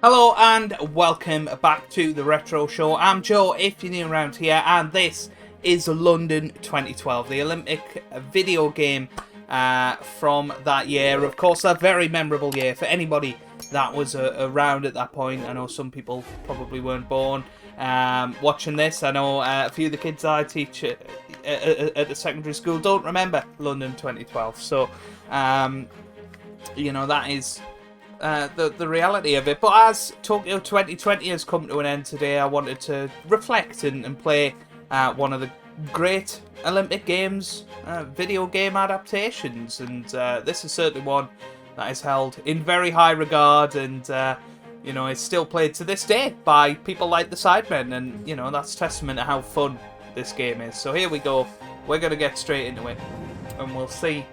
Hello and welcome back to the Retro Show. I'm Joe, if you're new around here, and this is London 2012, the Olympic video game from that year. Of course, a very memorable year for anybody that was around at that point. I know some people probably weren't born watching this. I know a few of the kids I teach at the secondary school don't remember London 2012. So, you know, that is the reality of it. But as Tokyo 2020 has come to an end today, I wanted to reflect and play one of the great Olympic Games video game adaptations, and this is certainly one that is held in very high regard, and you know, it's still played to this day by people like the Sidemen, and you know, that's testament to how fun this game is. So here we go, we're going to get straight into it, and we'll see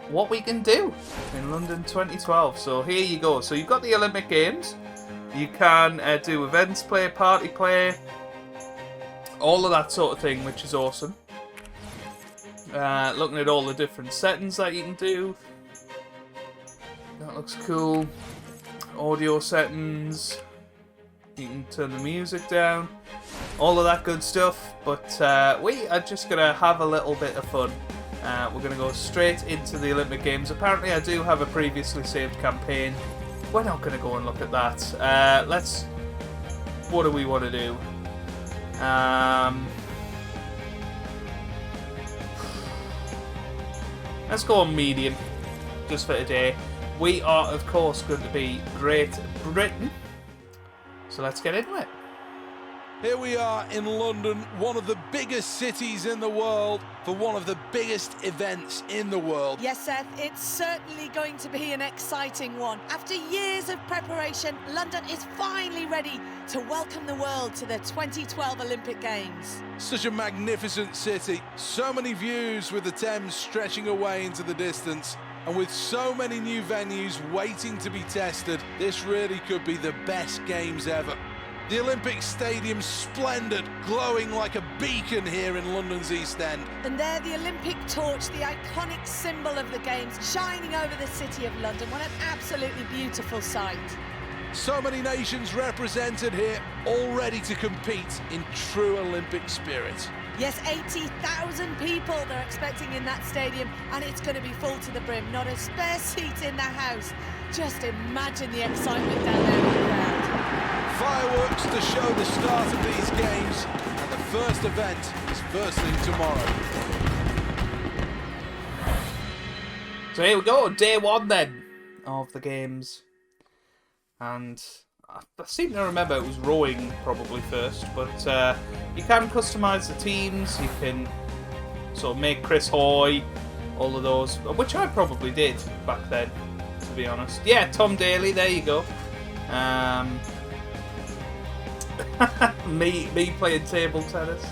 what we can do in London 2012. So here you go. So you've got the Olympic Games. You can do events play, party play, all of that sort of thing, which is awesome. Looking at all the different settings that you can do. That looks cool. Audio settings. You can turn the music down. All of that good stuff. But we are just going to have a little bit of fun. We're going to go straight into the Olympic Games. Apparently I do have a previously saved campaign. We're not going to go and look at that. What do we want to do? Let's go on medium, just for today. We are, of course, going to be Great Britain. So let's get into it. Here we are in London, one of the biggest cities in the world, for one of the biggest events in the world. Yes, Seth, it's certainly going to be an exciting one. After years of preparation, London is finally ready to welcome the world to the 2012 Olympic Games. Such a magnificent city, so many views with the Thames stretching away into the distance, and with so many new venues waiting to be tested, this really could be the best games ever. The Olympic Stadium splendid, glowing like a beacon here in London's East End. And there the Olympic torch, the iconic symbol of the Games, shining over the city of London. What an absolutely beautiful sight. So many nations represented here, all ready to compete in true Olympic spirit. Yes, 80,000 people they're expecting in that stadium, and it's going to be full to the brim. Not a spare seat in the house. Just imagine the excitement down there in the crowd. Fireworks to show the start of these games, and the first event is first thing tomorrow. So here we go, day one then of the games. And I seem to remember it was rowing probably first, but you can customise the teams. You can sort of make Chris Hoy, all of those, which I probably did back then, to be honest. Yeah, Tom Daly, there you go. me playing table tennis.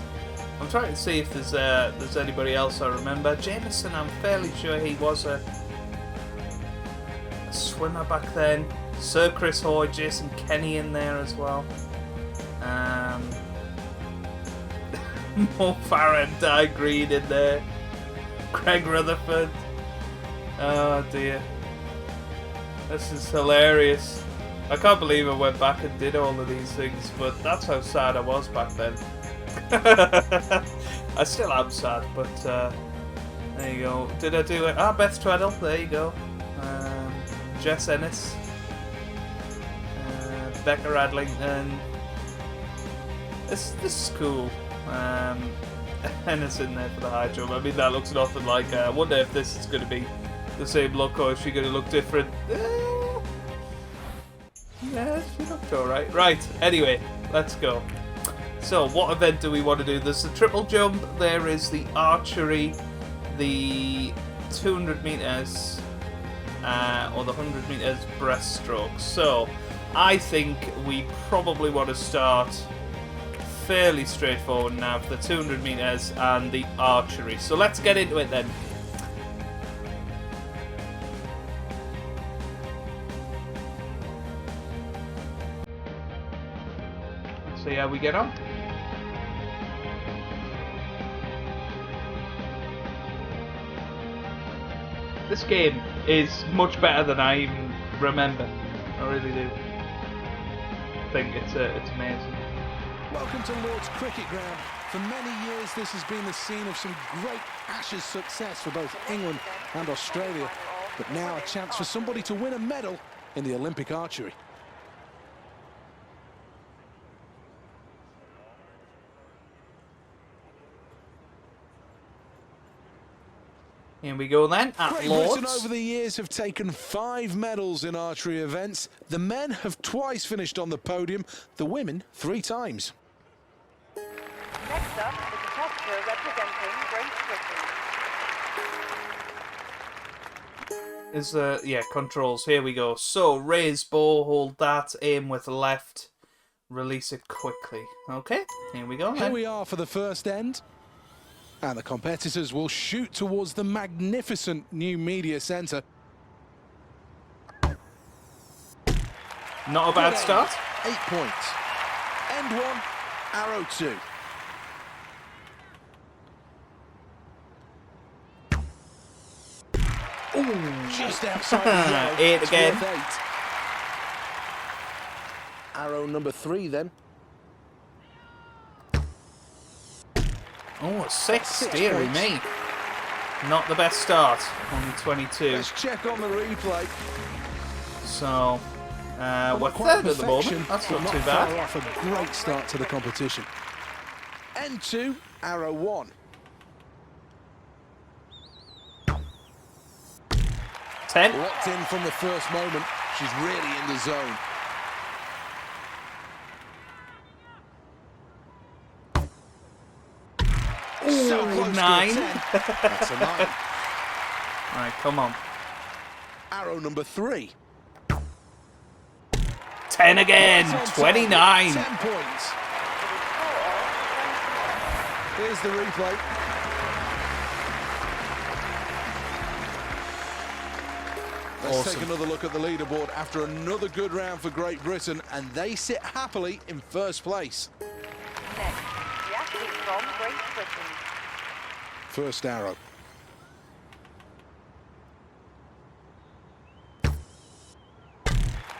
I'm trying to see if there's anybody else I remember. Jameson, I'm fairly sure he was a swimmer back then. Sir Chris Hoy, Jason Kenny in there as well. Mo Farah and Di Green in there. Craig Rutherford. Oh dear. This is hilarious. I can't believe I went back and did all of these things, but that's how sad I was back then. I still am sad, but there you go. Did I do it? Beth Tweddle, there you go. Jess Ennis. Becca Radlington. This is cool. Ennis in there for the high jump. I mean, that looks nothing like her. I wonder if this is going to be the same look or if she's going to look different. Yeah, she looked alright. Right, anyway, let's go. So, what event do we want to do? There's the triple jump, there is the archery, the 200 metres, or the 100 metres breaststroke. So, I think we probably want to start fairly straightforward now for the 200 metres and the archery. So, let's get into it then. See how we get on. This game is much better than I even remember. I really do. I think it's amazing. Welcome to Lord's Cricket Ground. For many years, this has been the scene of some great Ashes success for both England and Australia. But now a chance for somebody to win a medal in the Olympic archery. Here we go then, at Great Lord's. Britain over the years have taken 5 medals in archery events. The men have twice finished on the podium, the women 3 times. Next up, the competitor representing Great Britain. Is the, yeah, controls. Here we go. So, raise bow, hold that, aim with left, release it quickly. Okay, here we go then. Here we are for the first end. And the competitors will shoot towards the magnificent new media centre. Not a bad start. 8 points. End 1, arrow 2. Ooh, just outside the yellow. 8 It's again. worth 8. Arrow number 3 then. Oh, 6, 6 dearie points. me. Not the best start, only 22. Let's check on the replay. So, we're Not quite third at the perfection, moment. That's but not too far bad. off a great start to the competition. End 2, arrow 1. 10. Locked in from the first moment. She's really in the zone. So close to a 9. 10. That's a 9. Alright, come on. Arrow number 3. 10 again. Right on target. 29. 10 points. Here's the replay. Let's Awesome. take another look at the leaderboard after another good round for Great Britain, and they sit happily in first place. Next, the athlete from Great Britain. First arrow.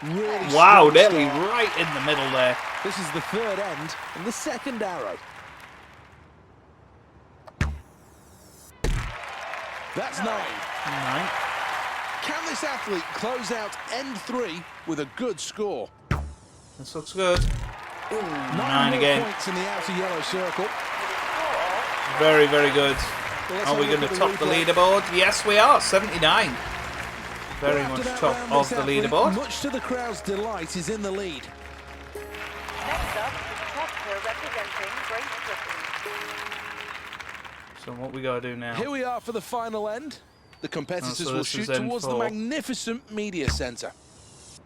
Really Wow, strong nearly start. right in the middle there. This is the third end and the second arrow. That's 9. 9. Can this athlete close out end 3 with a good score? This looks good. 9 more again. points in the outer yellow circle. Very, very good. Well, let's Are have we a look going to at top the replay. leaderboad? Yes, we are. 79. Very Well, after much that top round, of this the athlete, leaderboard. much to the crowd's delight, is in the lead. Next up, the competitor representing Great Britain. So what we got to do now? Here we are for the final end. The competitors so will this is shoot end towards the 4. magnificent media centre.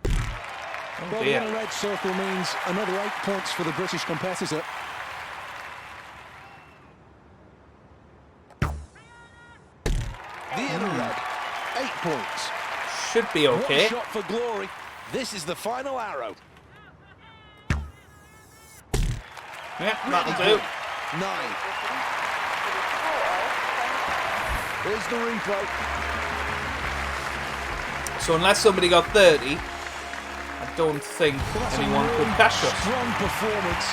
Oh Well, the dear. inner red circle means another 8 points for the British competitor. The inner red, 8 points. Should be okay. One shot for glory. This is the final arrow. Yeah, that'll Really do. good. 9. Here's the replay. So unless somebody got 30, I don't think Well, that's anyone a could really catch us. strong performance.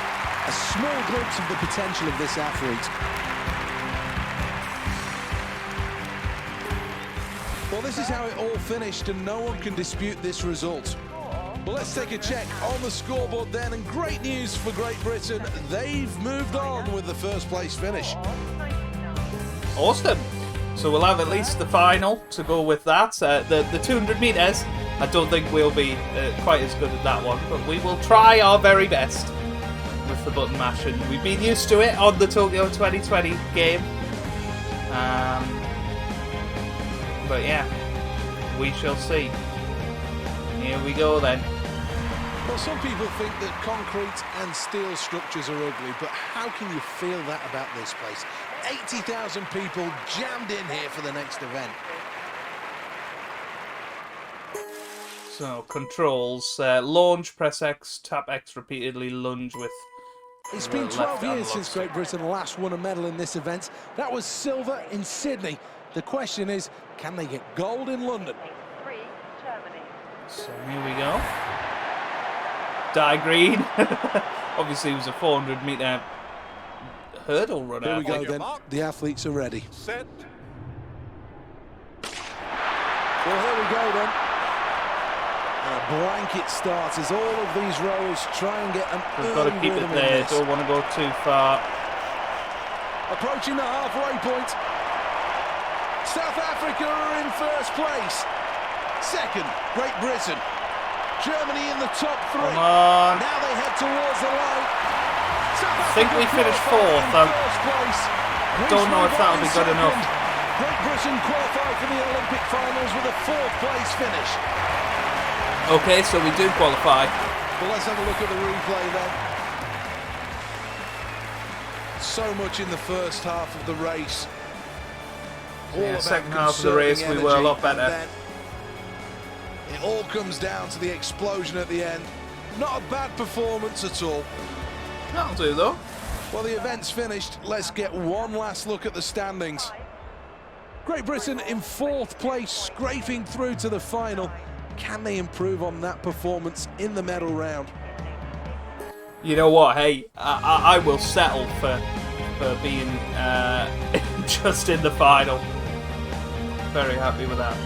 A small glimpse of the potential of this athlete. Well, this is how it all finished, and no one can dispute this result. Well, let's take a check on the scoreboard then, and great news for Great Britain. They've moved on with the first place finish. Awesome. So we'll have at least the final to go with that. The 200 metres, I don't think we'll be quite as good at that one, but we will try our very best with the button mashing. We've been used to it on the Tokyo 2020 game. But yeah, we shall see. Here we go then. Well, some people think that concrete and steel structures are ugly, but how can you feel that about this place? 80,000 people jammed in here for the next event. So, controls. Launch, press X, tap X repeatedly, lunge with... It's been left 12 years analog since Great Britain last won a medal in this event. That was silver in Sydney. The question is, can they get gold in London? Free, Germany. So, here we go. Di Green. Obviously, he was a 400-meter hurdle runner. Here we go then. The athletes are ready. Set. Well, here we go then. A blanket start as all of these rowers try and get an We've got to keep it there. Don't want to go too far. Approaching the halfway point. South Africa are in first place. Second, Great Britain. Germany in the top 3. Come on. Now they head towards the line. I think we finished 4th. I don't know if that'll be good enough. Great Britain qualified for the Olympic finals with a 4th place finish. Okay, so we do qualify. Well, let's have a look at the replay then. So much in the first half of the race. Yeah, second half of the race we were a lot better. It all comes down to the explosion at the end. Not a bad performance at all. That'll do though. Well, the event's finished. Let's get one last look at the standings. Great Britain in 4th place, scraping through to the final. Can they improve on that performance in the medal round? You know what? Hey, I will settle for being just in the final. Very happy with that.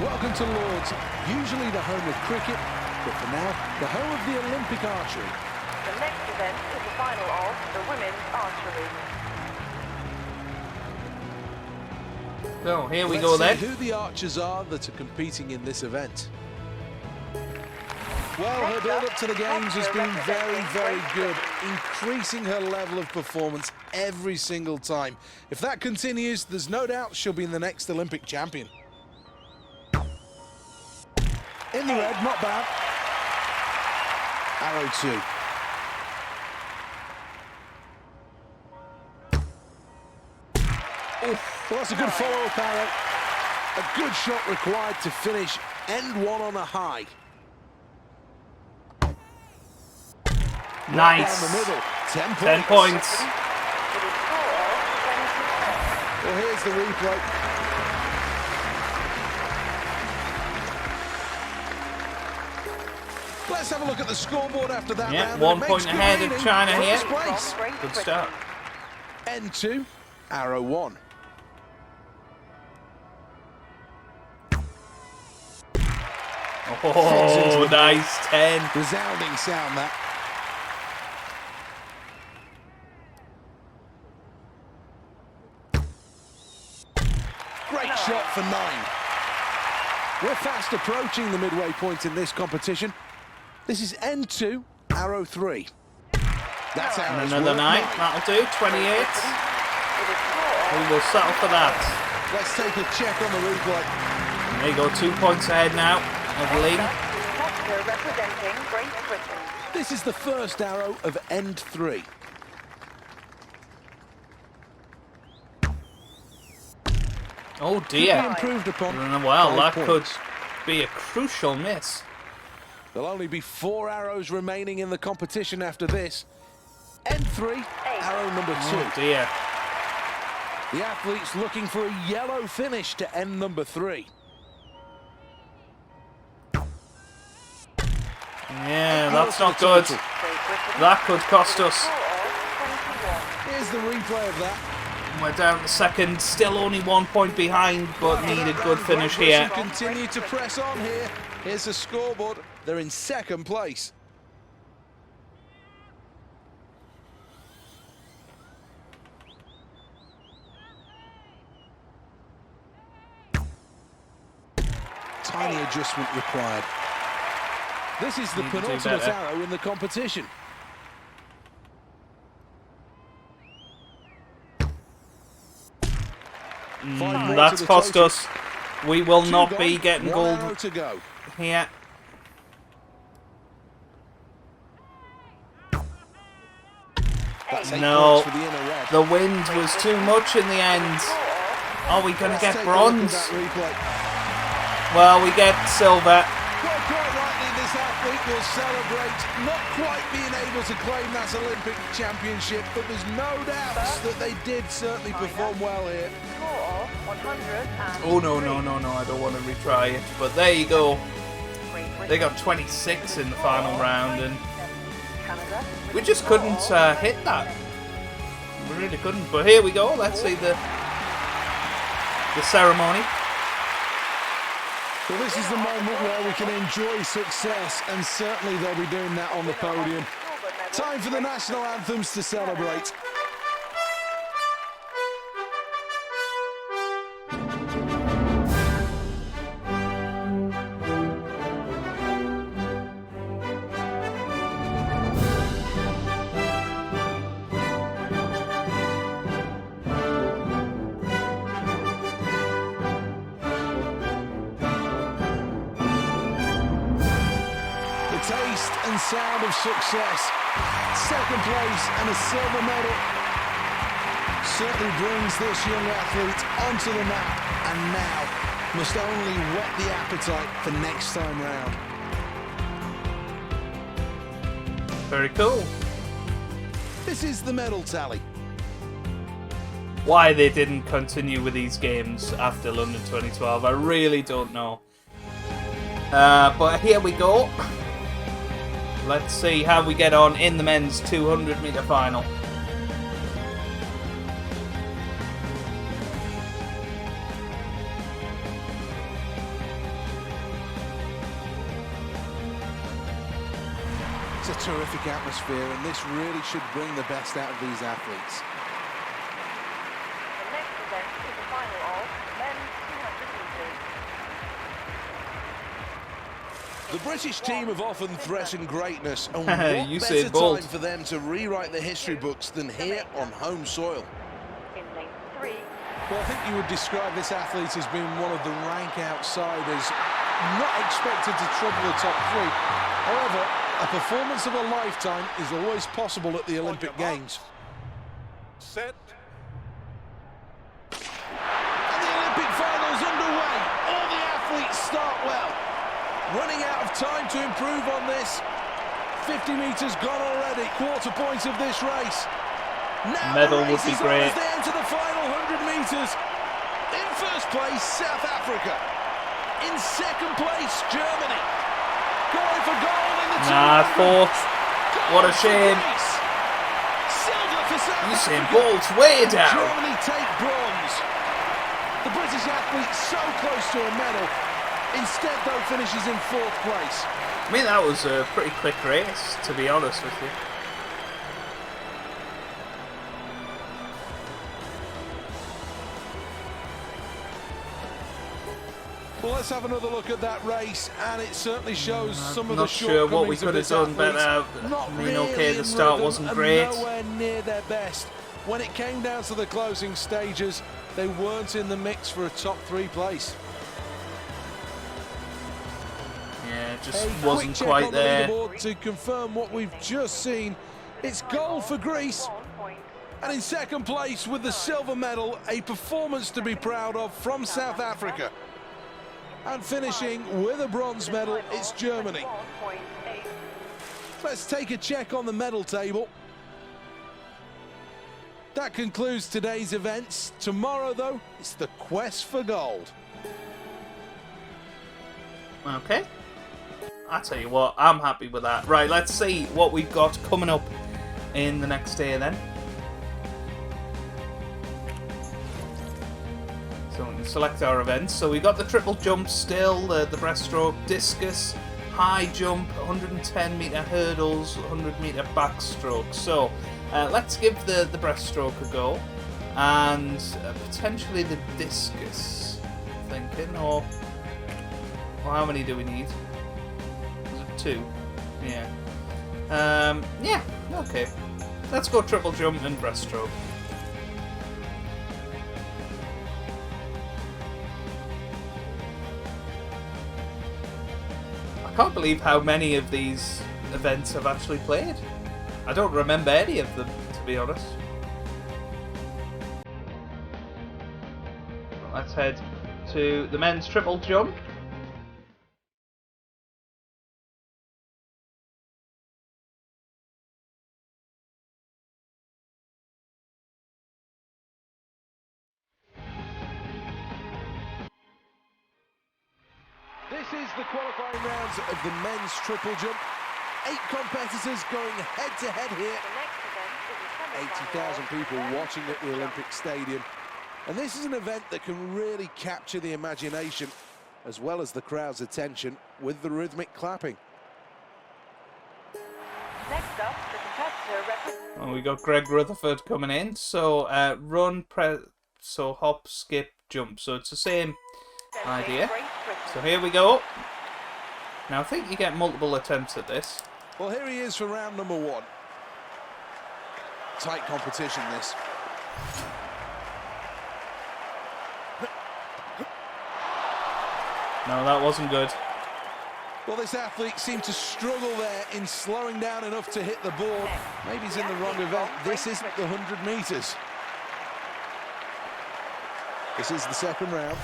Welcome to Lord's, usually the home of cricket, but for now, the home of the Olympic archery. The next event is the final of the women's archery. So here we Let's go see then. who the archers are that are competing in this event. Well, her build-up to the games has been very, very good, increasing her level of performance every single time. If that continues, there's no doubt she'll be the next Olympic champion. In the red, not bad. Arrow 2. Oof, well, that's a good follow-up arrow. A good shot required to finish end 1 on a high. Nice. Down the middle, 10 points. 10 points. With a score of 20. Well, here's the replay. Let's have a look at the scoreboard after that Yeah, round. 1 It point makes ahead good of reading. China here. First place. From Great Good Britain. start. N2, arrow 1. Oh, nice 10. Resounding sound that. Great shot for 9. We're fast approaching the midway point in this competition. This is N2, arrow 3. That's And arrows another work 9. 9. That'll do. 28. With a score We will settle for that. Let's take a check on the replay. There you go. 2 points ahead now of Lee. Sector representing Great Britain. This is the first arrow of end 3. Oh Be dear. improved upon. Well, 5 that could points. be a crucial miss. There'll only be 4 arrows remaining in the competition after this. End 3, arrow number 2. Oh dear. The athletes looking for a yellow finish to end number 3. Yeah, that's not good. Great Britain. That could cost With a us. score of 21. Here's the replay of that. We're down to second, still only 1 point behind, but need a good finish Great here. Britain continue to press on here. Here's the scoreboard. They're in second place. Tiny adjustment required. This is the Need to do penultimate better. arrow in the competition. More That's to the cost total. us. We will 2 not gone, be getting 1 gold arrow to go. here. That's 8 No. points for the inner red. The wind was too much in the end. Are we going to Let's get take a look at bronze? that replay. Well, we get silver. Well, quite rightly, this athlete will celebrate not quite being able to claim that Olympic championship, but there's no doubt that they did certainly perform well here. Score of 100 Oh, no, no, no, no, I don't want to retry it. But there you go. They got 26 in the final round, and we just couldn't hit that. We really couldn't. But here we go. Let's see the ceremony. Well, this is the moment where we can enjoy success, and certainly they'll be doing that on the podium. Time for the national anthems to celebrate. Taste and sound of success. Second place and a silver medal. Certainly brings this young athlete onto the map, and now must only whet the appetite for next time round. Very cool. This is the medal tally. Why they didn't continue with these games after London 2012, I really don't know. But here we go. Let's see how we get on in the men's 200 metre final. It's a terrific atmosphere, and this really should bring the best out of these athletes. The next event is the final of men's 200 metres. The British team have often threatened greatness, and what Usain better Bolt. time for them to rewrite the history books than here on home soil? In lane 3, Well, I think you would describe this athlete as being one of the rank outsiders, not expected to trouble the top three. However, a performance of a lifetime is always possible at the Olympic Games. Set. And the Olympic finals underway. All the athletes start well. Running out of time to improve on this. 50 metres gone already. Quarter point of this race. Now Medal the would race be is on great. as they enter the final 100 metres. In first place, South Africa. In second place, Germany. Going for gold in the 200. Fourth. What a shame. Silver for South Usain Africa. Bolt's way down. Germany take bronze. The British athlete so close to a medal. Instead, though, finishes in fourth place. I mean, that was a pretty quick race, to be honest with you. Well, let's have another look at that race, and it certainly shows some of the Not sure what we shortcomings could of have this done athlete. better. Not I mean, really okay, the in start rhythm wasn't and great. nowhere near their best. When it came down to the closing stages, they weren't in the mix for a top three place. Yeah, just A quick wasn't check quite on the there. leaderboard to confirm what we've just seen. It's gold for Greece. 1 point. And in second place with the silver medal, a performance to be proud of from South Africa. And finishing with a bronze medal, it's Germany. 1.8. Let's take a check on the medal table. That concludes today's events. Tomorrow, though, it's the quest for gold. Okay. I tell you what, I'm happy with that. Right, let's see what we've got coming up in the next day then. So we can select our events. So we got the triple jump still, the breaststroke, discus, high jump, 110 metre hurdles, 100 metre backstroke. So let's give the breaststroke a go, and potentially the discus. Thinking, or how many do we need? Is it 2? Yeah. Yeah. Okay. Let's go triple jump and breaststroke. I can't believe how many of these events I've actually played. I don't remember any of them, to be honest. Let's head to the men's triple jump. This is the qualifying rounds of the men's triple jump. 8 competitors going head-to-head here. The next event is a 80,000 people watching at the Olympic Stadium. And this is an event that can really capture the imagination as well as the crowd's attention with the rhythmic clapping. Next up, the competitor represents. Well, we got Greg Rutherford coming in. So run, press, so hop, skip, jump. So it's the same idea. So here we go. Now I think you get multiple attempts at this. Well, here he is for round number 1. Tight competition, this. No, that wasn't good. Well, this athlete seemed to struggle there in slowing down enough to hit the board. Maybe he's in the wrong event. This isn't the 100 metres. This is the second round.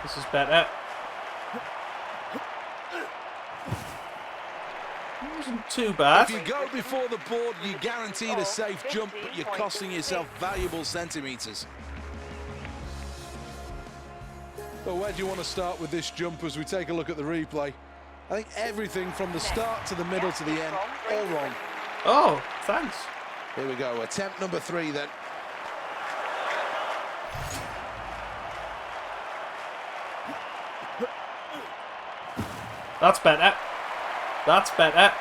This is better. It wasn't too bad. If you go before the board, you're guaranteed a safe jump, but you're costing yourself valuable centimetres. Well, where do you want to start with this jump as we take a look at the replay? I think everything from the start to the middle to the end, all wrong. Oh, thanks. Here we go, attempt number 3 then. That's better. That's better.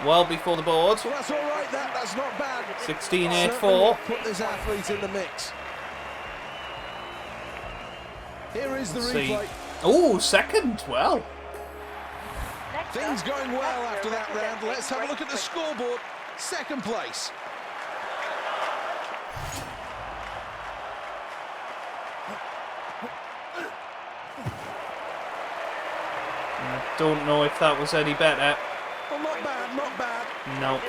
Well before the board. Well, that's all right, that's not bad. 16.84. Put this athlete in the mix. Here is the replay. Oh, second. Well. Things going well after that round. Let's have a look at the scoreboard. Second place. I don't know if that was any better. Well, not bad, not bad. No.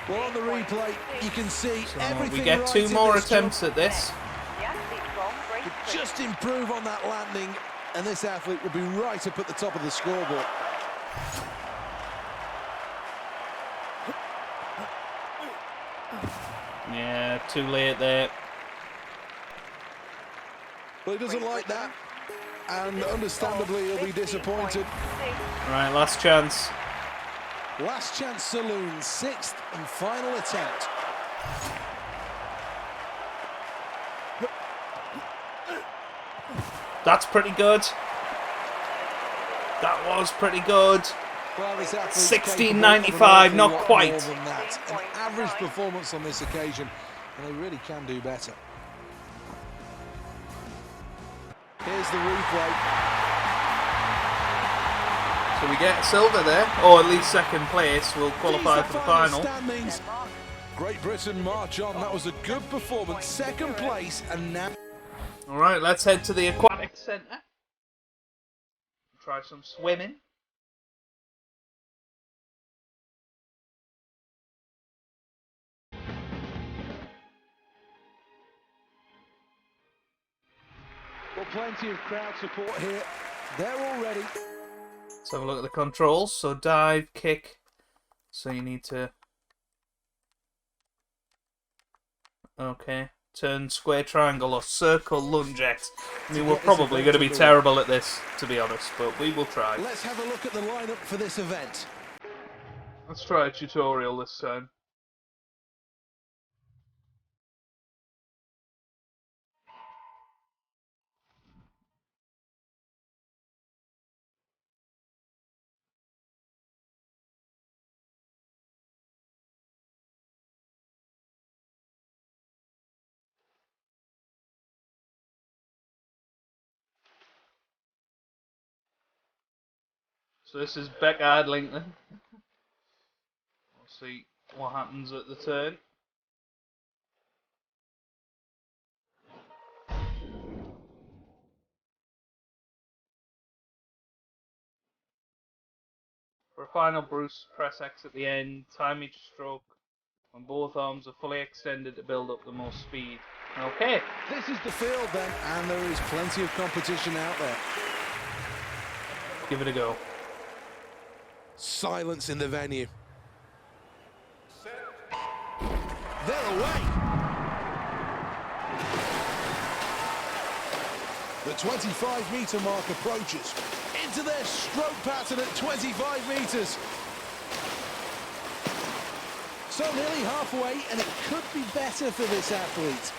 Well, on the replay, you can see everything. We get right 2 in more this attempts jump. at this. Just improve on that landing, and this athlete will be right up at the top of the scoreboard. Yeah, too late there. Well, he doesn't like that, and understandably he'll be disappointed. Right, last chance. Last chance saloon, 6th and final attempt. That's pretty good. That was pretty good. Well, 16.95, not quite. More than that. An average performance on this occasion, and they really can do better. Here's the replay. So we get silver there, or at least second place. We'll qualify for the final. Standings. Great Britain march on. That was a good performance. Second place, and now. All right, let's head to the aquatic centre. Try some swimming. Well, plenty of crowd support here. They're all ready. Let's have a look at the controls. So dive, kick. So you need to... Okay. Turn, square, triangle, or circle, lunge X. I mean, we're probably going to be terrible at this, to be honest, but we will try. Let's have a look at the lineup for this event. Let's try a tutorial this time. So this is Beck Adlington. We'll see what happens at the turn. For a final Bruce, press X at the end, time each stroke when both arms are fully extended to build up the most speed. Okay. This is the field then, and there is plenty of competition out there. Give it a go. Silence in the venue. They're away. The 25-metre mark approaches into their stroke pattern at 25 metres. So nearly halfway, and it could be better for this athlete.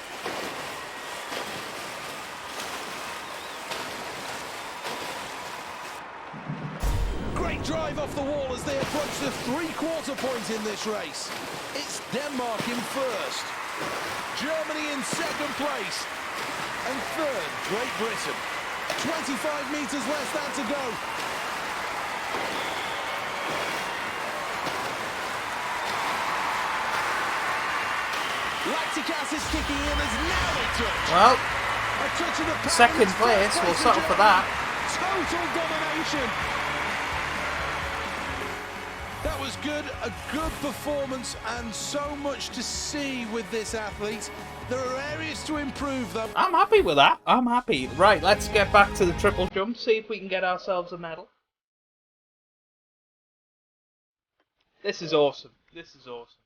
Great drive off the wall as they approach the three-quarter point in this race. It's Denmark in first, Germany in second place, and third, Great Britain. 25 metres less than to go. Lactic acid kicking in as now they touch. Well, A touch of the second place, we'll settle for that. Total domination. That was good, a good performance, and so much to see with this athlete. There are areas to improve though. I'm happy with that. I'm happy. Right, let's get back to the triple jump, see if we can get ourselves a medal. This is awesome. This is awesome.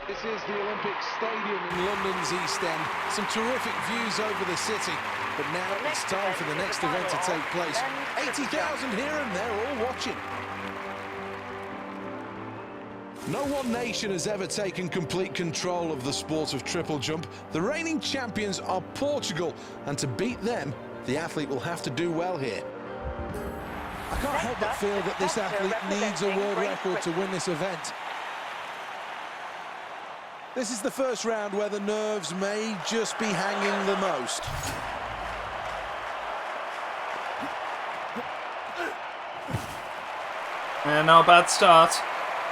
This is the Olympic Stadium in London's East End. Some terrific views over the city. But now it's time for the next event to take place. 80,000 here and they're all watching. No one nation has ever taken complete control of the sport of triple jump. The reigning champions are Portugal, and to beat them, the athlete will have to do well here. I can't help but feel that this athlete needs a world record to win this event. This is the first round where the nerves may just be hanging the most. And no bad start.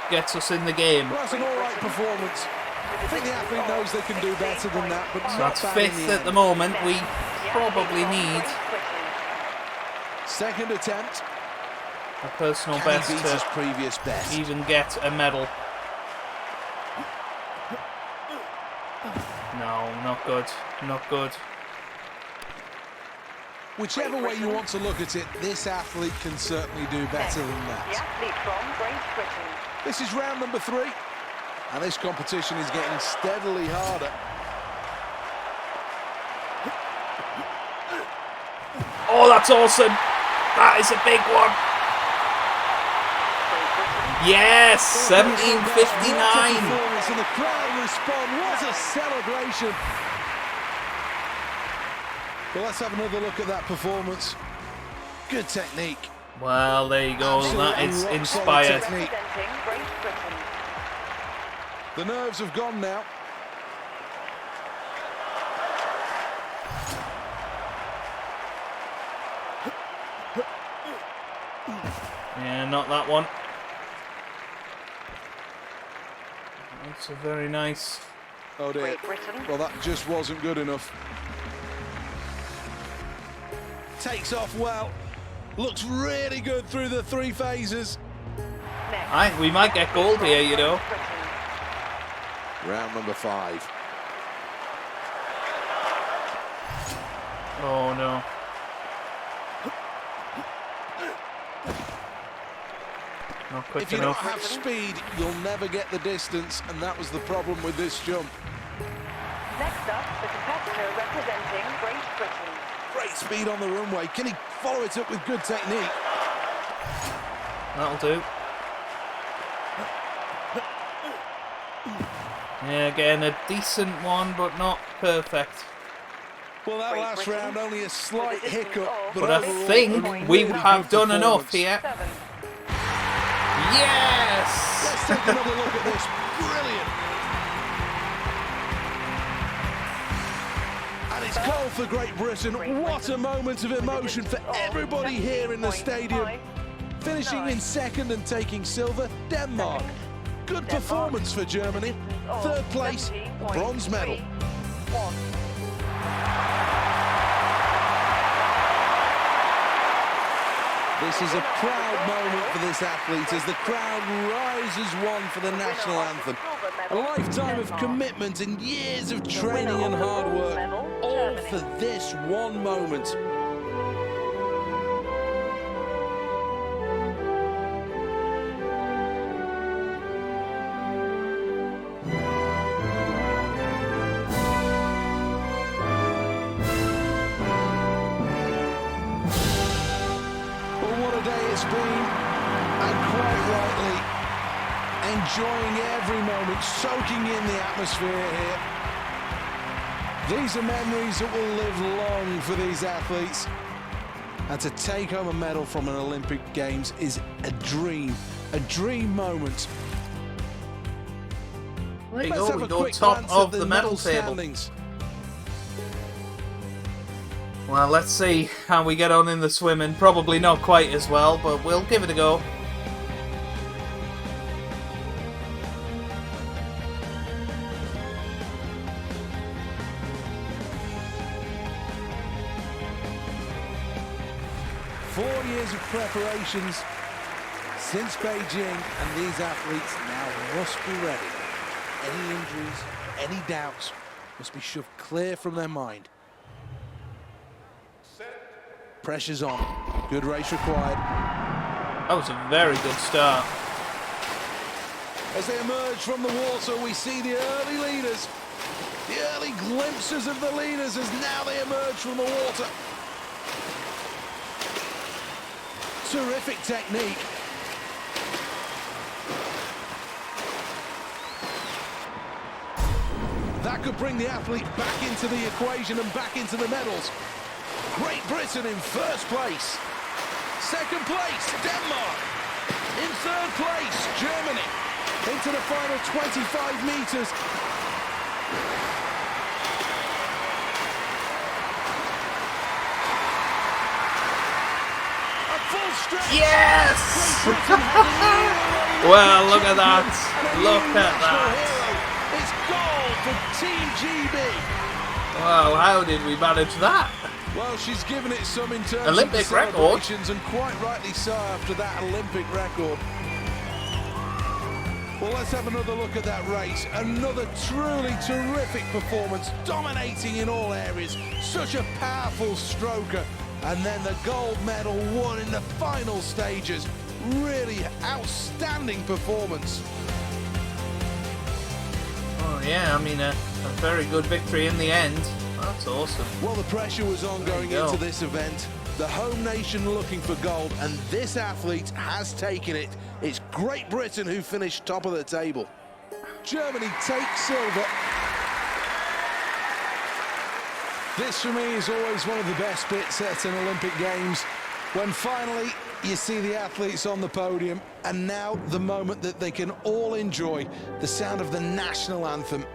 Gets us in the game. Well, that's an alright performance. I think the athlete knows they can do better than that, but So not that's bad in fifth the at end. the moment. We probably need Second attempt. a personal Can best he beat his to previous best? even get a medal. No, not good. Not good. Whichever way you want to look at it, this athlete can certainly do better than The that. athlete from Great Britain. This is round number 3, and this competition is getting steadily harder. Oh, that's awesome. That is a big one. Yes, What a 1759. performance, and the crowd respond. What a celebration. Well, let's have another look at that performance. Good technique. Well, there you go. That Absolutely is rock-solid inspired. technique. Representing Great Britain. The nerves have gone now. Yeah, not that one. That's a very nice. Oh dear. Great Britain. Well, that just wasn't good enough. Takes off well. Looks really good through the 3 phases. Next. We might get gold here, you know. Great Britain. Round number 5. Oh no. Not quick If you don't enough. have speed, you'll never get the distance, and that was the problem with this jump. Next up, the competitor representing Great Britain. Great speed on the runway. Can he follow it up with good technique? That'll do. Yeah, again, a decent one, but not perfect. Well, that Great last Britain. round only a slight With a distance hiccup, of but But I overall, think a we really have good done enough performance. here. 7. Yes! Let's take another look at this. Brilliant. And it's goal for Great Britain. What a moment of emotion for everybody here in the stadium. Finishing in second and taking silver, Denmark. Good performance for Germany. Third place, a bronze medal. 1. This is a proud moment for this athlete as the crowd rises one for the national anthem. A lifetime of commitment and years of training and hard work, all for this one moment. enjoying every moment, soaking in the atmosphere here. These are memories that will live long for these athletes. And to take home a medal from an Olympic Games is a dream moment. There you Let's go, have we a go quick top glance of at the medal table. standings. Well, let's see how we get on in the swimming. Probably not quite as well, but we'll give it a go. Of preparations since Beijing, and these athletes now must be ready. Any injuries, any doubts must be shoved clear from their mind. Pressure's on. Good race required. That was a very good start. As they emerge from the water, we see the early leaders. The early glimpses of the leaders as now they emerge from the water. Terrific technique. That could bring the athlete back into the equation and back into the medals. Great Britain in first place. Second place, Denmark. In third place, Germany. Into the final 25 meters. Yes! Well, look at that. Look at that. It's gold for Team GB. Wow, how did we manage that? Well, she's given it some in terms Olympic of the record. celebrations, and quite rightly so after that Olympic record. Well, let's have another look at that race. Another truly terrific performance, dominating in all areas. Such a powerful stroker. And then the gold medal won in the final stages. Really outstanding performance. Oh yeah, I mean a very good victory in the end. That's awesome. Well, the pressure was on going into this event. The home nation looking for gold, and this athlete has taken it. It's Great Britain who finished top of the table. Germany takes silver. This, for me, is always one of the best bits at an Olympic Games, when finally you see the athletes on the podium, and now the moment that they can all enjoy the sound of the national anthem.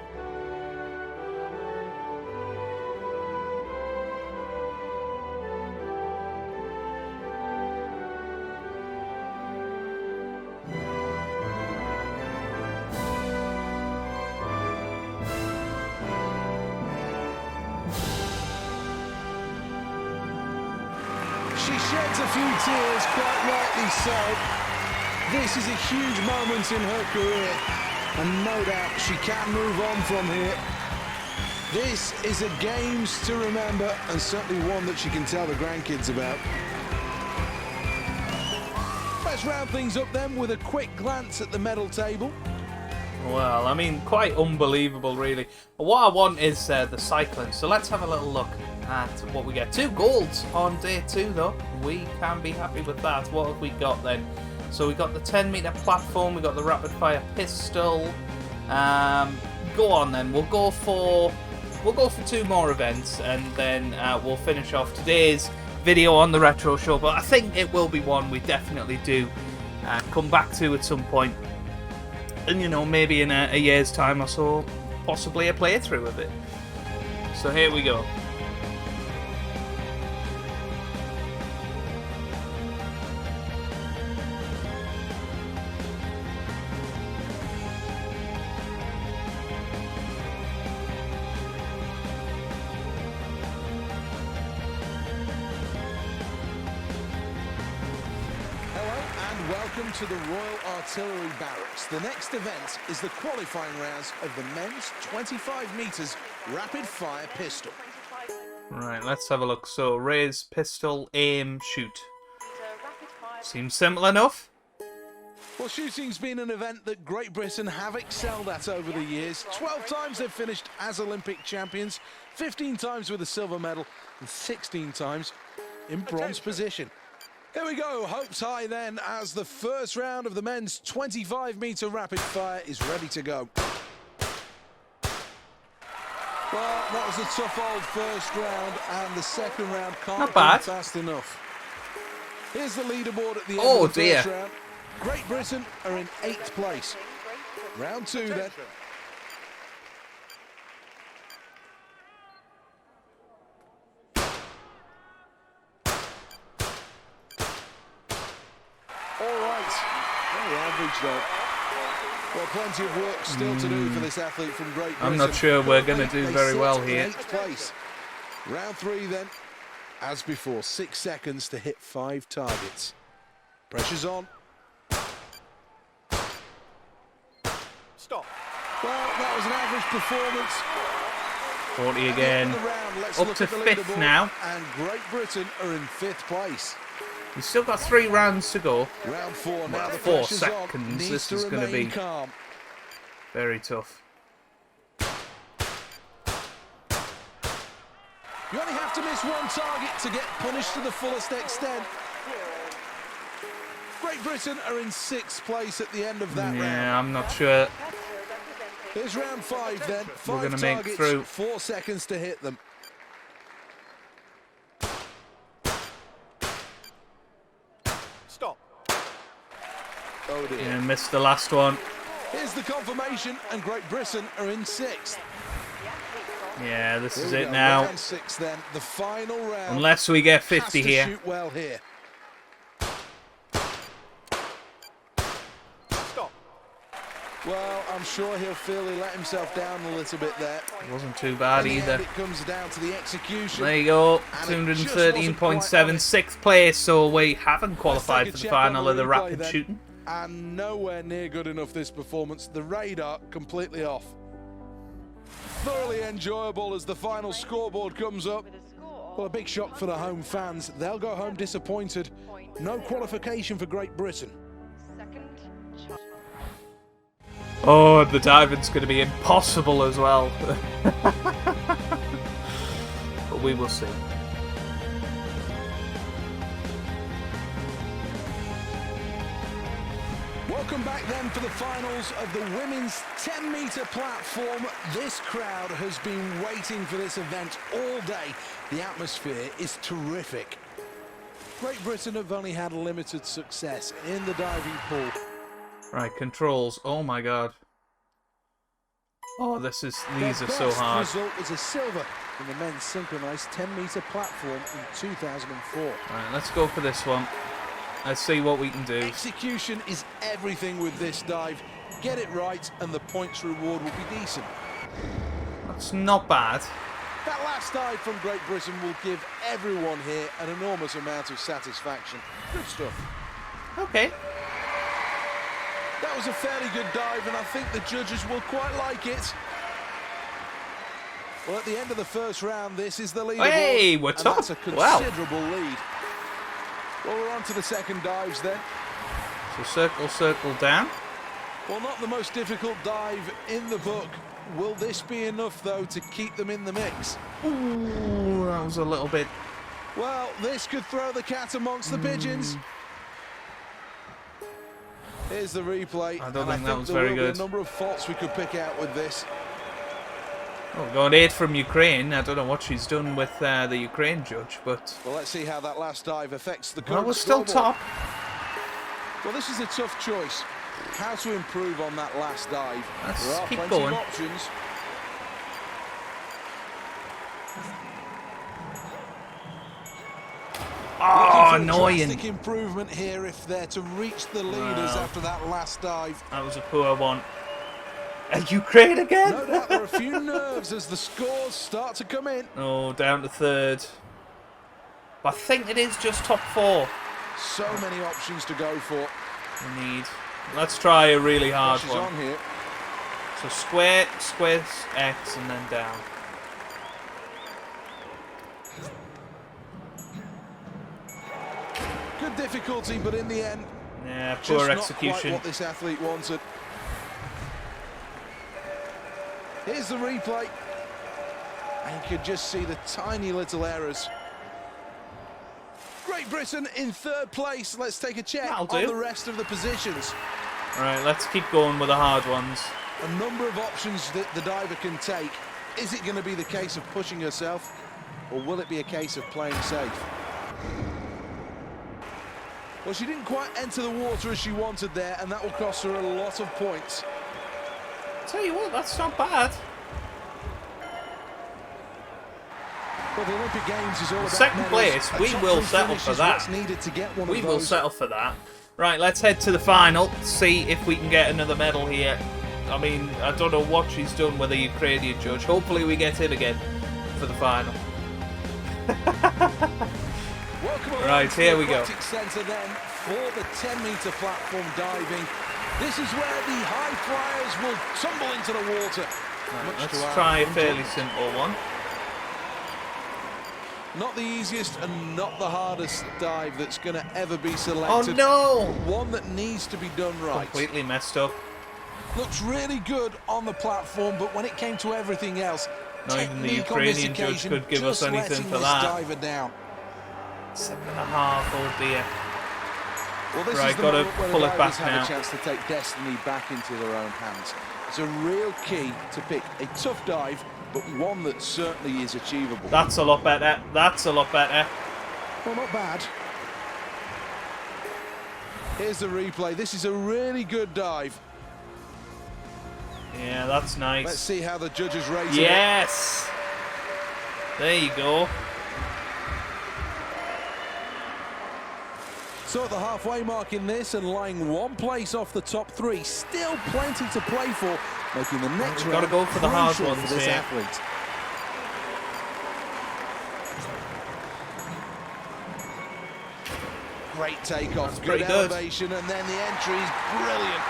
She sheds a few tears, quite rightly so. This is a huge moment in her career, and no doubt she can move on from here. This is a Games to remember, and certainly one that she can tell the grandkids about. Let's round things up then with a quick glance at the medal table. Well, I mean, quite unbelievable, really. What I want is the cycling, so let's have a little look at what we get. 2 golds on day 2, though. We can be happy with that. What have we got then? So we got the 10-meter platform, we got the rapid-fire pistol. Go on then. We'll go for 2 more events, and then we'll finish off today's video on the retro show. But I think it will be one we definitely do come back to at some point. And, you know, maybe in a year's time or so, possibly a playthrough of it. So here we go. Welcome to the Royal Artillery Barracks. The next event is the qualifying rounds of the men's 25 metres rapid-fire pistol. Right, let's have a look. So, raise, pistol, aim, shoot. Seems simple enough. Well, shooting's been an event that Great Britain have excelled at over the years. 12 times they've finished as Olympic champions, 15 times with a silver medal, and 16 times in bronze position. Here we go, hopes high then, as the first round of the men's 25-metre rapid fire is ready to go. Well, that was a tough old first round, and the second round can't come fast enough. Here's the leaderboard at the end of the first round. Great Britain are in 8th place. Round 2 then. All right, very average though. Well, plenty of work still to do for this athlete from Great Britain. I'm not sure we're going to do very well here. 8th place. Round 3 then. As before, 6 seconds to hit 5 targets. Pressure's on. Stop. Well, that was an average performance. 40 again. Up to 5th now. And Great Britain are in 5th place. We've still got 3 rounds to go. Round 4 now. The 4 pressure's seconds. On. This is going to be calm. very tough. You only have to miss 1 target to get punished to the fullest extent. Great Britain are in 6th place at the end of that round. Yeah, I'm not sure. Here's round 5 then. 5 We're going to make targets, through. 4 seconds to hit them. Stop. Oh dear. Yeah, missed the last one. Here's the confirmation, and Great Britain are in 6th. Yeah, this is Here we it go, now. Round 6 then, the final round. Unless we get Has 50 to here. shoot well here. Stop. Well, I'm sure he'll feel he let himself down a little bit there. Wasn't too bad In the either. end, it comes down to the execution. There you go. And it just wasn't quite 213.7, on it. 6th place. So we haven't qualified Let's for take the a check final on of the replay rapid then. shooting. And nowhere near good enough this performance. The radar completely off. Thoroughly enjoyable as the final scoreboard comes up. Well, a big shock for the home fans. They'll go home disappointed. No qualification for Great Britain. Oh, the diving's going to be impossible as well. But we will see. Welcome back then for the finals of the women's 10-metre platform. This crowd has been waiting for this event all day. The atmosphere is terrific. Great Britain have only had limited success in the diving pool. Right, controls. Oh my god. Oh, these are so Their best hard. result was a silver in the men's synchronised 10-metre platform in 2004. Right, let's go for this one. Let's see what we can do. Execution is everything with this dive. Get it right and the points reward will be decent. That's not bad. That last dive from Great Britain will give everyone here an enormous amount of satisfaction. Good stuff. Okay. That was a fairly good dive, and I think the judges will quite like it. Well, at the end of the first round, this is the leaderboard. Hey, we're and top. That's a Wow. considerable lead. Well, we're on to the second dives then. So circle, circle down. Well, not the most difficult dive in the book. Will this be enough, though, to keep them in the mix? Ooh, that was a little bit. Well, this could throw the cat amongst the pigeons. Here's the replay. I don't and think that was there very will be good. a number of faults we could pick out with this. Oh, got 8 from Ukraine. I don't know what she's done with the Ukraine judge, but Well, let's see how that last dive affects the well, current we're still scoreboard. top. Well, this is a tough choice. How to improve on that last dive? Let's There are keep plenty going. of options. Oh, Looking for a annoying. drastic improvement here if they're to reach the leaders Wow. after that last dive. That was a poor one. Ukraine again? No doubt there are a few nerves as the scores start to come in. Oh, down to 3rd. But I think it is just top 4 So many options to go for. we need. Let's try a really hard She's one. on here. So square, square, X, and then down. Good difficulty, but in the end, Yeah, just poor not execution. quite what this athlete wanted. Here's the replay. And you could just see the tiny little errors. Great Britain in 3rd place. Let's take a check That'll on do. the rest of the positions. Right, let's keep going with the hard ones. A number of options that the diver can take. Is it going to be the case of pushing herself, or will it be a case of playing safe? Well, she didn't quite enter the water as she wanted there, and that will cost her a lot of points. Tell you what, that's not bad. Well, the Olympic Games is all about Second medals. place, A we top will three settle finish for is that. what's needed to get one We of will those. settle for that. Right, let's head to the final, see if we can get another medal here. I mean, I don't know what she's done with the Ukrainian judge. Hopefully we get in again for the final. Right, here we go. Centre then for the 10-metre platform diving. This is where the high flyers will tumble into the water. Right, let's try a fairly simple one. Not the easiest and not the hardest dive that's going to ever be Oh selected. no! One that needs to be done right. Completely messed up. Looks really good on the platform, but when it came to everything else, Not even the technique on this Ukrainian judge occasion, could give us just anything letting for this that. diver down. 7.5, oh dear. Well, this Right, is the gotta moment where pull the it divers back have now. a chance to take destiny back into their own hands. It's a real key to pick a tough dive, but one that certainly is achievable. That's a lot better. That's a lot better. Well, not bad. Here's the replay. This is a really good dive. Yeah, that's nice. Let's see how the judges rate it. Yes! There you go. So at the halfway mark in this and lying one place off the top 3, still plenty to play for, making the next We've round gotta go for the hard crucial ones for this here. athlete. Great takeoff, That's good pretty good. elevation, and then the entry is brilliant.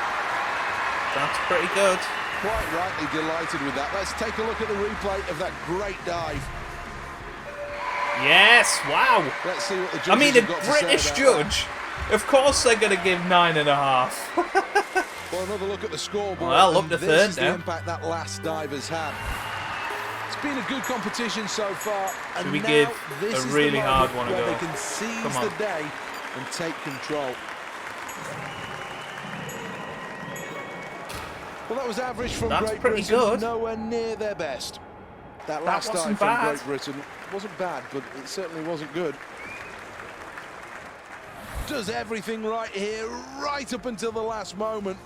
That's pretty good. Quite rightly delighted with that. Let's take a look at the replay of that great dive. Yes, wow. Let's see what the judges I mean, a have got to say British about judge. Of course they're going to give 9.5. that. Well, another look at the scoreboard. Well, up and to this third is the now. impact that last dive has had. It's been a good competition so far. Should and we now give this a is the really hard moment one a where go? they can seize Come on. the day and take control. Well, that was average from That's Great pretty Britain, good. nowhere near their best. That last dive wasn't from bad. Great Britain wasn't bad, but it certainly wasn't good. Does everything right here, right up until the last moment.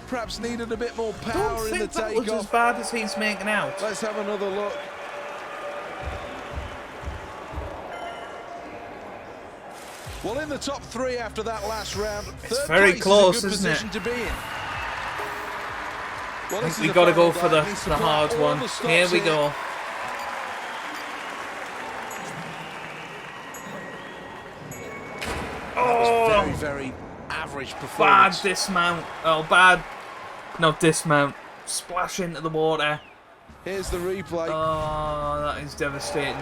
Perhaps needed a bit more I power don't in the think that was as takeoff. bad as he's making out. Let's have another look. Well, in the top 3 after that last round, It's third very place close, is a good isn't it? position to be in. Well, I this think is we the got to final go for dive. the Needs to apply hard all one. the stops Here we go. Oh, Very, very average bad performance. dismount. Oh, bad. Not dismount. Splash into the water. Here's the replay. Oh, that is devastating.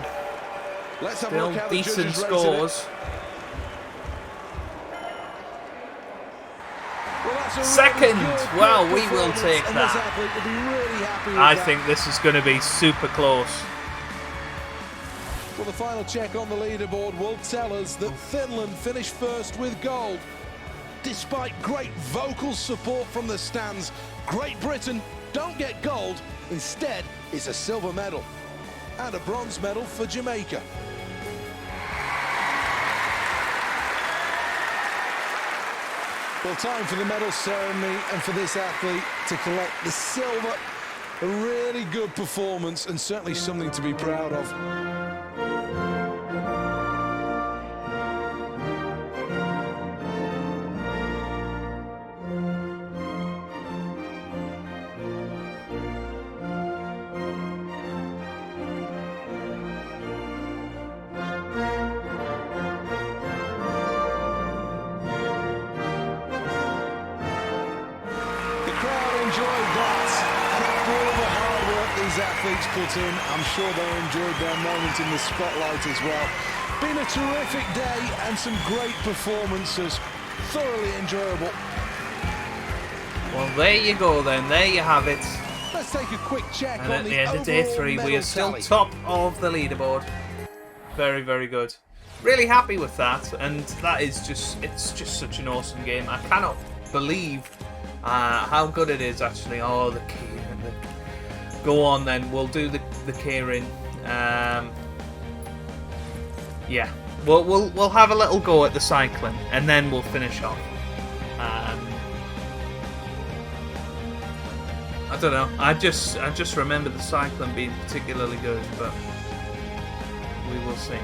Let's have a Still look how the decent judges rated it. scores. Well, that's a really Second. good Well, we will performance, take and this that. athlete will be really happy with I that. think this is going to be super close. Well, the final check on the leaderboard will tell us that Finland finished first with gold. Despite great vocal support from the stands, Great Britain don't get gold. Instead, it's a silver medal and a bronze medal for Jamaica. Well, time for the medal ceremony and for this athlete to collect the silver. A really good performance and certainly something to be proud of. Athletes put in, I'm sure they enjoyed their moment in the spotlight as well. Been a terrific day and some great performances, thoroughly enjoyable. Well, there you go then. There you have it. Let's take a quick check And on at the the end of day overall 3, we medal are still tally. top of the leaderboard. Very, very good. really happy with that, and that is it's just such an awesome game. I cannot believe how good it is, actually. Oh, the Keirin. Go on then, we'll do the Keirin. Yeah, we'll have a little go at the cycling, and then we'll finish off. I don't know. I just remember the cycling being particularly good, but we will see.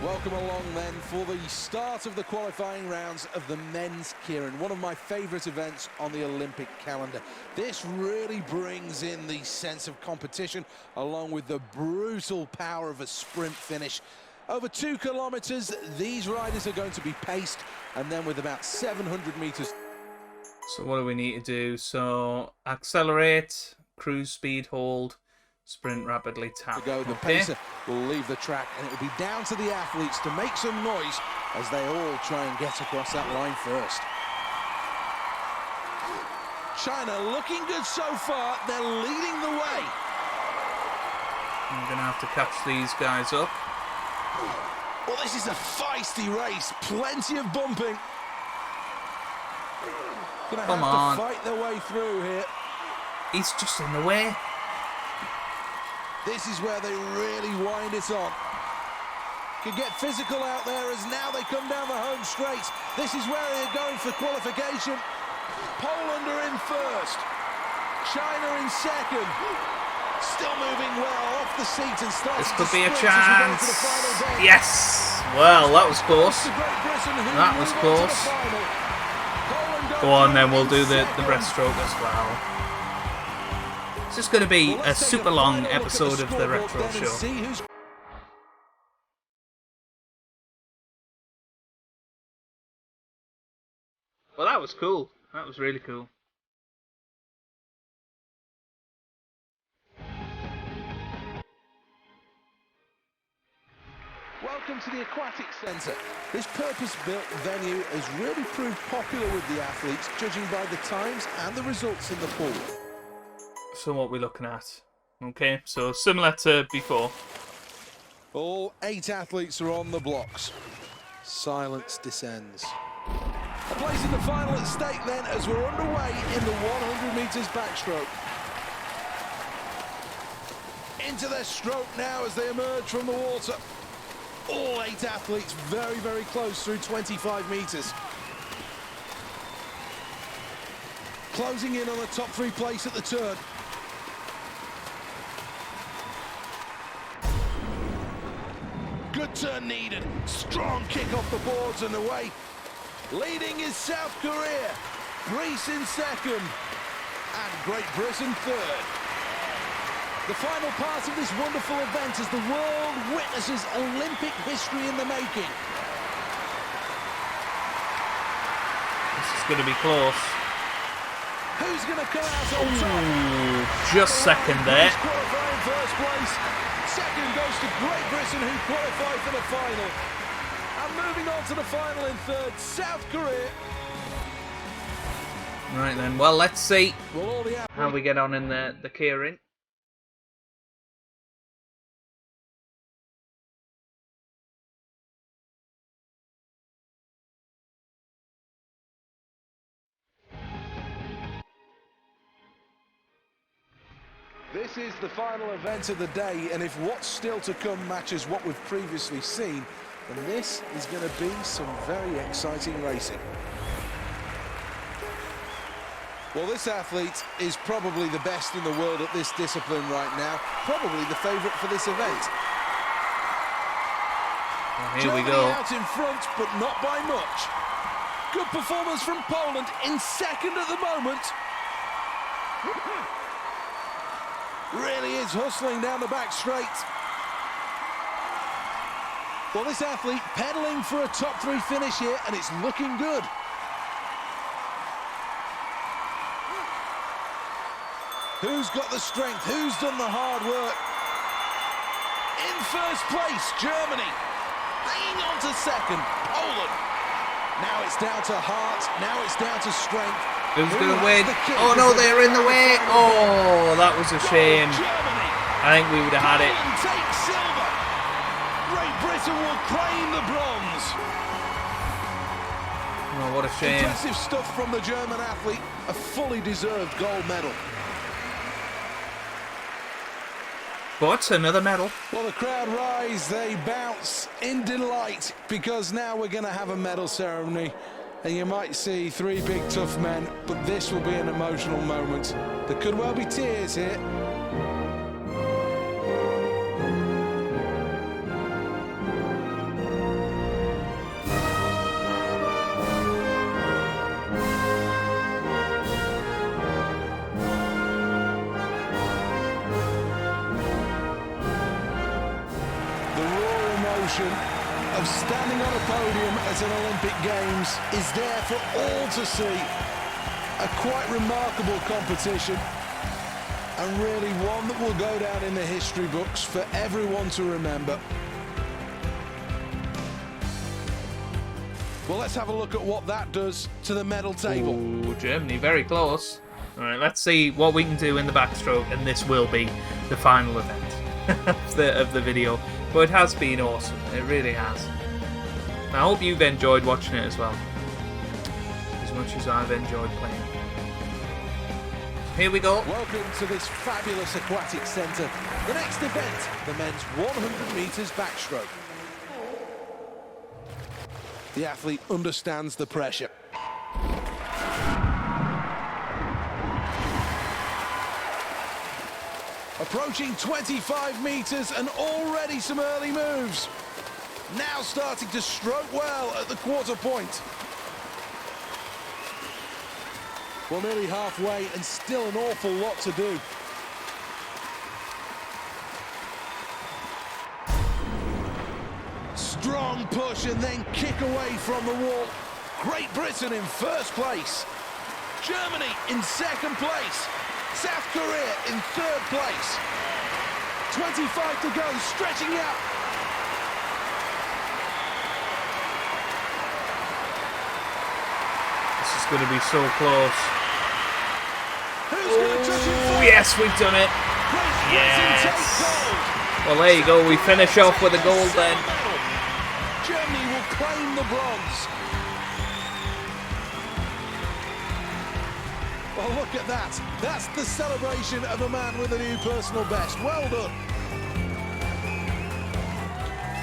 Welcome along then for the start of the qualifying rounds of the men's Keirin, one of my favourite events on the Olympic calendar. This really brings in the sense of competition along with the brutal power of a sprint finish. Over 2 kilometres, these riders are going to be paced, and then with about 700 metres. So what do we need to do? So accelerate, cruise speed, hold, sprint rapidly, tap. To go, the pacer will leave the track, and it will be down to the athletes to make some noise as they all try and get across that line first. China looking good so far. They're leading the way. I'm going to have to catch these guys up. Well, this is a feisty race. Plenty of bumping. Gonna have to fight their way through here. He's just in the way. This is where they really wind it on. Can get physical out there as now they come down the home straight. This is where they're going for qualification. Poland are in first. China in second. Still moving well off the seat and starting. This could be a chance. Yes. Well, that was close. That was close. Go on then, we'll do the breaststroke as well. This is going to be a super long episode of the Retro Show. Well, that was cool. That was really cool. Welcome to the Aquatic Centre. This purpose-built venue has really proved popular with the athletes, judging by the times and the results in the pool. So what we're looking at. Okay, so similar to before. All 8 athletes are on the blocks. Silence descends. A place in the final at stake then as we're underway in the 100 metres backstroke. Into their stroke now as they emerge from the water. All 8 athletes very, very close through 25 metres. Closing in on the top 3 place at the turn. Good turn needed. Strong kick off the boards and away. Leading is South Korea. Greece in second. And Great Britain third. The final part of this wonderful event as the world witnesses Olympic history in the making. This is going to be close. Who's going to come out on top? Just second there. Qualifying first place. Second goes to Great Britain, who qualified for the final. And moving on to the final in third, South Korea. Right then, well, let's see how we get on in the Keirin. This is the final event of the day, and if what's still to come matches what we've previously seen, then this is going to be some very exciting racing. Well, this athlete is probably the best in the world at this discipline right now, probably the favourite for this event. Well, here Germany we go. Out in front, but not by much. Good performance from Poland in second at the moment. Really is hustling down the back straight. Well, this athlete pedaling for a top 3 finish here, and it's looking good. Who's got the strength? Who's done the hard work? In first place, Germany. Hanging on to second, Poland. Now it's down to heart. Now it's down to strength. Who's going to win? Oh no, they're in the way. Oh, that was a shame. I think we would have had it. Take silver. Great Britain Britain will claim the bronze. Oh, what a shame. Impressive stuff from the German athlete. A fully deserved gold medal. But another medal. Well, the crowd rise, they bounce in delight, because now we're going to have a medal ceremony. And you might see three big tough men, but this will be an emotional moment. There could well be tears here. Of standing on a podium at an Olympic Games is there for all to see. A quite remarkable competition, and really one that will go down in the history books for everyone to remember. Well, let's have a look at what that does to the medal table. Ooh, Germany, very close. All right, let's see what we can do in the backstroke, and this will be the final event of the video. But it has been awesome. It really has. I hope you've enjoyed watching it as well, as much as I've enjoyed playing. Here we go. Welcome to this fabulous aquatic centre. The next event, the men's 100 metres backstroke. The athlete understands the pressure. Approaching 25 metres and already some early moves. Now starting to stroke well at the quarter point. Well, nearly halfway and still an awful lot to do. Strong push and then kick away from the wall. Great Britain in first place. Germany in second place. South Korea in third place. 25 to go, stretching out. This is going to be so close. Who's going to touch it Oh, first? yes, we've done it. Yes. Well, there you go. We finish off with a gold then. Germany will claim the bronze. Well, look at that. That's the celebration of a man with a new personal best. Well done.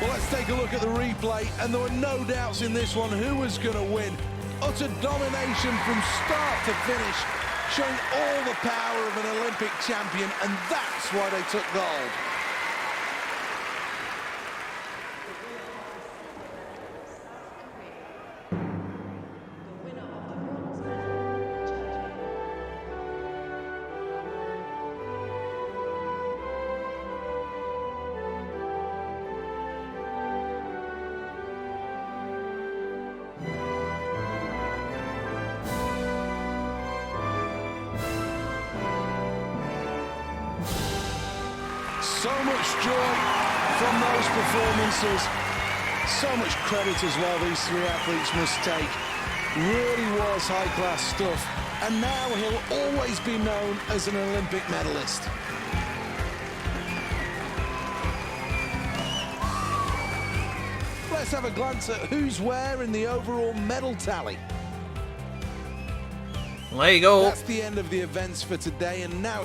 Well, let's take a look at the replay, and there were no doubts in this one who was going to win. Utter domination from start to finish, showing all the power of an Olympic champion, and that's why they took gold. So much joy from those performances. So much credit as well these three athletes must take. Really was high-class stuff. And now he'll always be known as an Olympic medalist. Let's have a glance at who's where in the overall medal tally. Well, there you go. That's the end of the events for today, and now...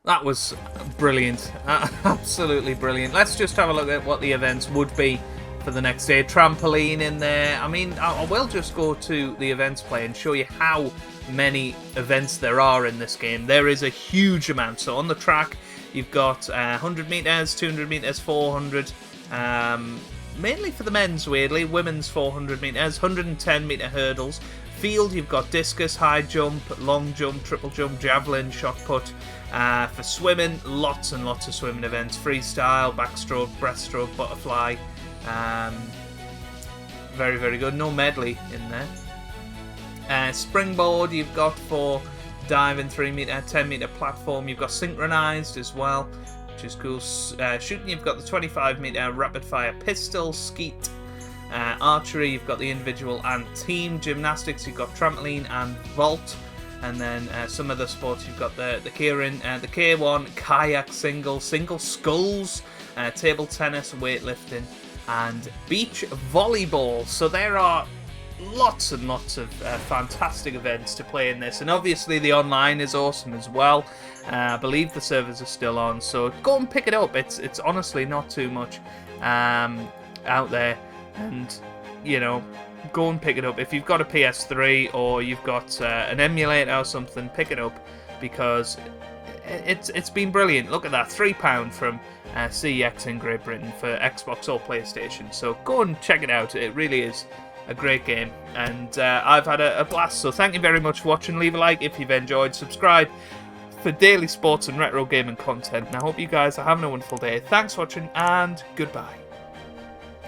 That was brilliant. Absolutely brilliant. Let's just have a look at what the events would be for the next day. Trampoline in there. I mean, I will just go to the events play and show you how many events there are in this game. There is a huge amount. So on the track, you've got 100 metres, 200 metres, 400. Mainly for the men's, weirdly. Women's 400 metres, 110 metre hurdles. Field, you've got discus, high jump, long jump, triple jump, javelin, shot put. For swimming, lots and lots of swimming events. Freestyle, backstroke, breaststroke, butterfly. Very, very good. No medley in there. Springboard, you've got for diving, 3 metre, 10 metre platform. You've got synchronised as well, which is cool. Shooting, you've got the 25 metre rapid fire pistol, skeet. Archery, you've got the individual and team. Gymnastics, you've got trampoline and vault. And then some other sports, you've got the Keirin, the K1, kayak single sculls, table tennis, weightlifting. and beach volleyball. So there are lots and lots of fantastic events to play in this, and obviously the online is awesome as well. I believe the servers are still on, so go and pick it up. It's honestly not too much out there, and you know, go and pick it up. If you've got a PS3 or you've got an emulator or something, pick it up, because it's been brilliant. Look at that, £3 from CEX in Great Britain for Xbox or PlayStation. So go and check it out. It really is a great game, and I've had a blast. So thank you very much for watching. Leave a like if you've enjoyed. Subscribe for daily sports and retro gaming content. And I hope you guys are having a wonderful day. Thanks for watching, and goodbye.